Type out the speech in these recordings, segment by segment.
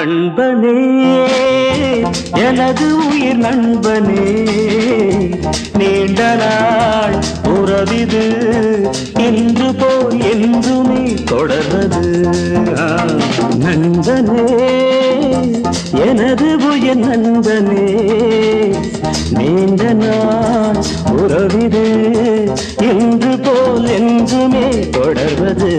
நண்பனே எனது உயிர் நண்பனே நீண்ட நாள் உறவிது இன்று போல் என்றுமே தொடர்வது நண்பனே எனது உயிர் நண்பனே நீண்ட நாள் உறவிது இன்று போல் என்றுமே தொடர்வது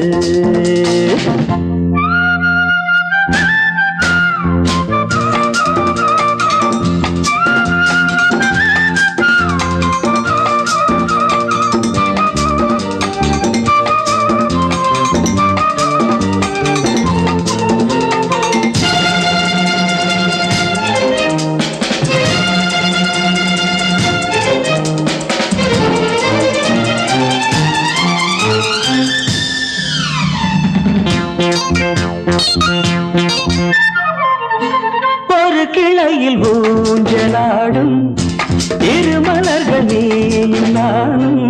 ஒரு கிளையில் ஊஞ்சலாடும் இருமலர்கள் நீயும் நானும்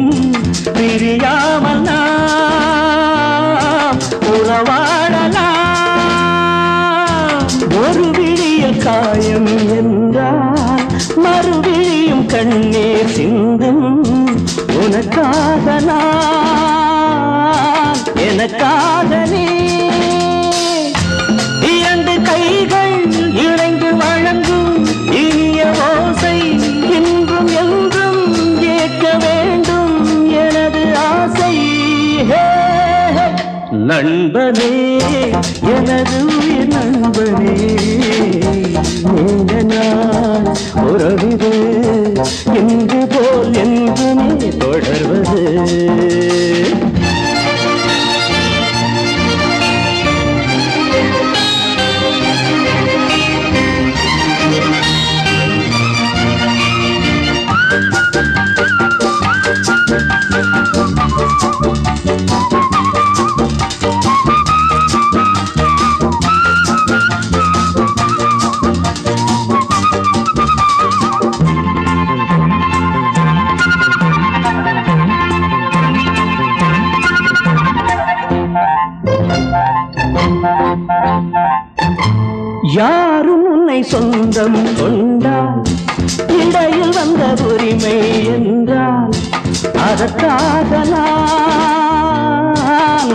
பிரியாமல் நாம் உறவாடலாம் ஒரு விழியில் காயம் என்றால் மறுவிழியும் கண்ணீர் சிந்தும் உனக்காக நான் எனக்காக நீ இரண்டு கைகள் இணைந்து வழங்கும் இனிய ஓசை இன்றும் என்றும் கேட்க வேண்டும் எனது ஆசை நண்பனே எனது உயிர் நண்பனே நீண்ட நாள் உறவிது இன்று போல் என்றுமே தொடர்வது யாரும் உன்னை சொந்தம் கொண்டால் இடையில் வந்த உரிமை என்றால் அதற்காக நான்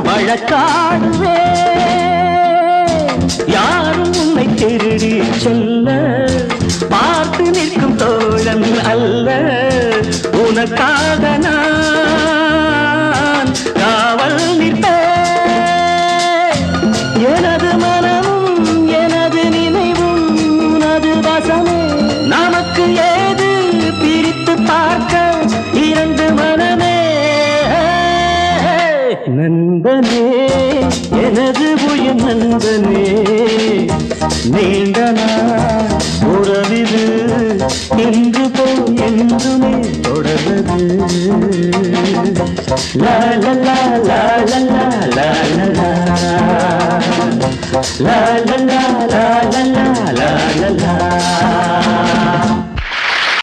வழக்காடுவேன் யாரும் உன்னை திருடி சொல்ல பார்த்து நிற்கும் தோழன் அல்ல உனக்காக நான் காவல் நிற்பேன் எனது மனமும் எனது நினைவும் உனது வசமே நமக்கு ஏது பிரித்து பார்க்க இரண்டு மனமே நண்பனே எனது உயிர் நண்பனே நீண்ட நாள் உறவிது இன்று போல் என்றுமே தொடர்வது லா லா லா லா லா லா லா லா லா லா லா லா லா லா லா